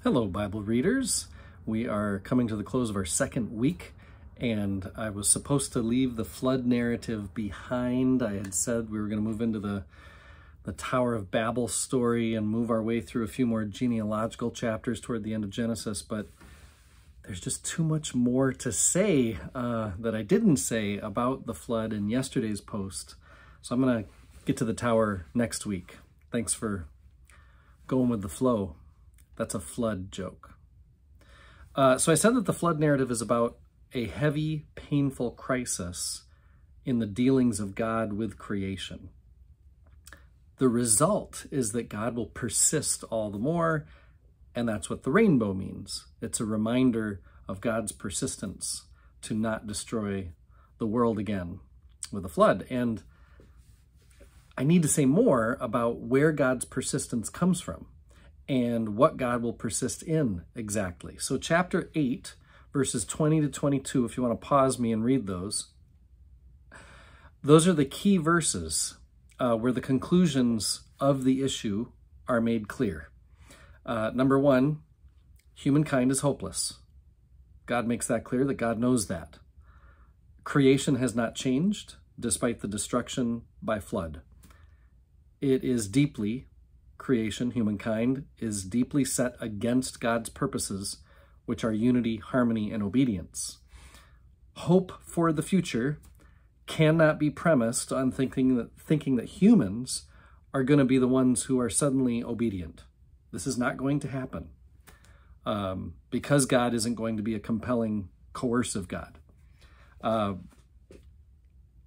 Hello, Bible readers. We are coming to the close of our second week, and I was supposed to leave the flood narrative behind. I had said we were going to move into the Tower of Babel story and move our way through a few more genealogical chapters toward the end of Genesis, but there's just too much more to say that I didn't say about the flood in yesterday's post. So I'm going to get to the tower next week. Thanks for going with the flow. That's a flood joke. So I said that the flood narrative is about a heavy, painful crisis in the dealings of God with creation. The result is that God will persist all the more, and that's what the rainbow means. It's a reminder of God's persistence to not destroy the world again with a flood. And I need to say more about where God's persistence comes from and what God will persist in exactly. So chapter 8, verses 20 to 22, if you want to pause me and read those are the key verses where the conclusions of the issue are made clear. Number one, humankind is hopeless. God makes that clear, that God knows that. Creation has not changed despite the destruction by flood. It is deeply, creation, humankind, is deeply set against God's purposes, which are unity, harmony, and obedience. Hope for the future cannot be premised on thinking that humans are going to be the ones who are suddenly obedient. This is not going to happen because God isn't going to be a compelling, coercive God.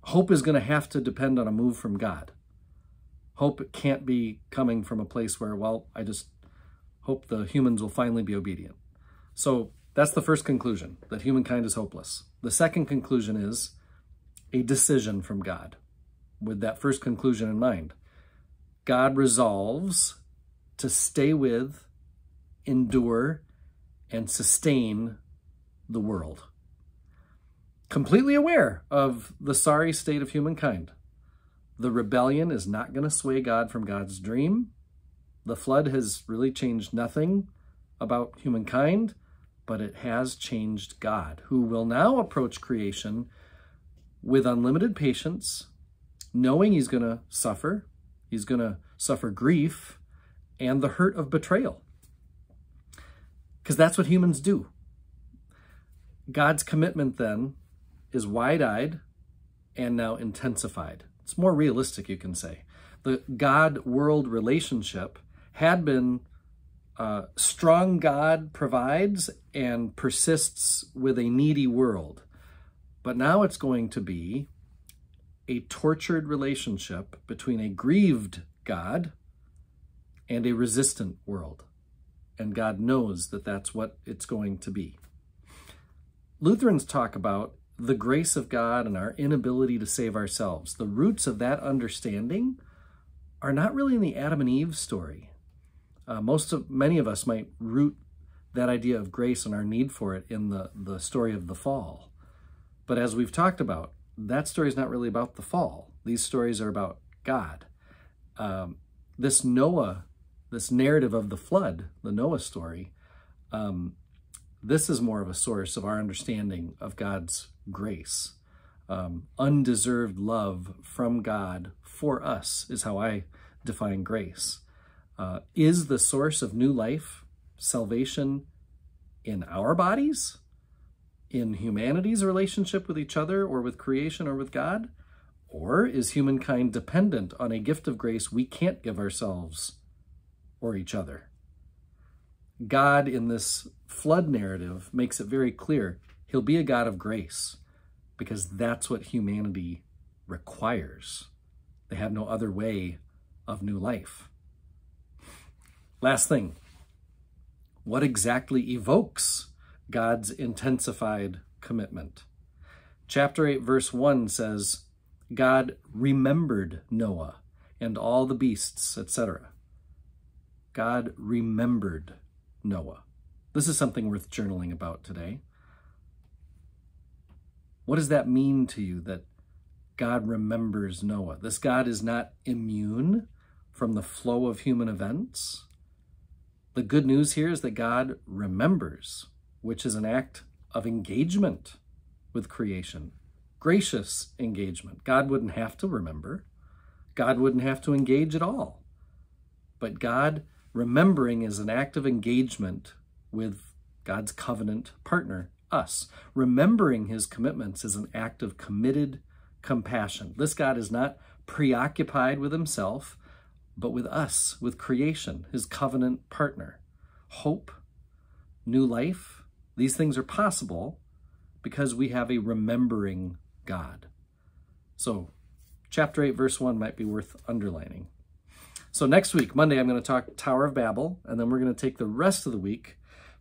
Hope is going to have to depend on a move from God. Hope can't be coming from a place where, well, I just hope the humans will finally be obedient. So that's the first conclusion, that humankind is hopeless. The second conclusion is a decision from God. With that first conclusion in mind, God resolves to stay with, endure, and sustain the world. Completely aware of the sorry state of humankind. The rebellion is not going to sway God from God's dream. The flood has really changed nothing about humankind, but it has changed God, who will now approach creation with unlimited patience, knowing he's going to suffer. He's going to suffer grief and the hurt of betrayal, because that's what humans do. God's commitment then is wide-eyed and now intensified. It's more realistic, you can say. The God-world relationship had been strong God provides and persists with a needy world. But now it's going to be a tortured relationship between a grieved God and a resistant world. And God knows that that's what it's going to be. Lutherans talk about the grace of God and our inability to save ourselves. The roots of that understanding are not really in the Adam and Eve story. Many of us might root that idea of grace and our need for it in the story of the fall. But as we've talked about, that story is not really about the fall. These stories are about God. This narrative of the flood, the Noah story, this is more of a source of our understanding of God's grace. Undeserved love from God for us is how I define grace. Is the source of new life, salvation in our bodies, in humanity's relationship with each other or with creation or with God? Or is humankind dependent on a gift of grace we can't give ourselves or each other? God, in this flood narrative, makes it very clear he'll be a God of grace because that's what humanity requires. They have no other way of new life. Last thing, what exactly evokes God's intensified commitment? Chapter 8, verse 1 says, God remembered Noah and all the beasts, etc. God remembered Noah. This is something worth journaling about today. What does that mean to you, that God remembers Noah? This God is not immune from the flow of human events, The good news here is that God remembers, which is an act of engagement with creation. Gracious engagement. God wouldn't have to remember. God wouldn't have to engage at all. But God remembering is an act of engagement with God's covenant partner, us. Remembering his commitments is an act of committed compassion. This God is not preoccupied with himself, but with us, with creation, his covenant partner. Hope, new life, these things are possible because we have a remembering God. So chapter 8, verse 1 might be worth underlining. So next week, Monday, I'm going to talk Tower of Babel, and then we're going to take the rest of the week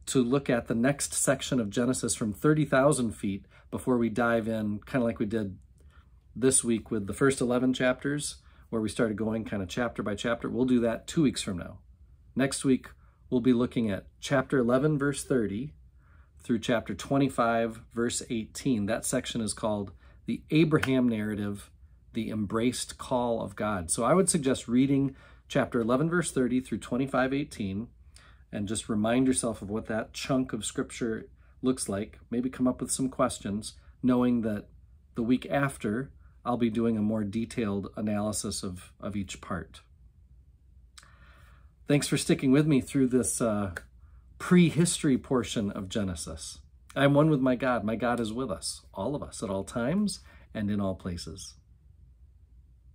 to look at the next section of Genesis from 30,000 feet before we dive in, kind of like we did this week with the first 11 chapters, where we started going kind of chapter by chapter. We'll do that 2 weeks from now. Next week, we'll be looking at chapter 11, verse 30 through chapter 25, verse 18. That section is called the Abraham narrative, the embraced call of God. So I would suggest reading chapter 11, verse 30 through 25, 18, and just remind yourself of what that chunk of scripture looks like. Maybe come up with some questions, knowing that the week after, I'll be doing a more detailed analysis of each part. Thanks for sticking with me through this prehistory portion of Genesis. I'm one with my God. My God is with us, all of us, at all times and in all places.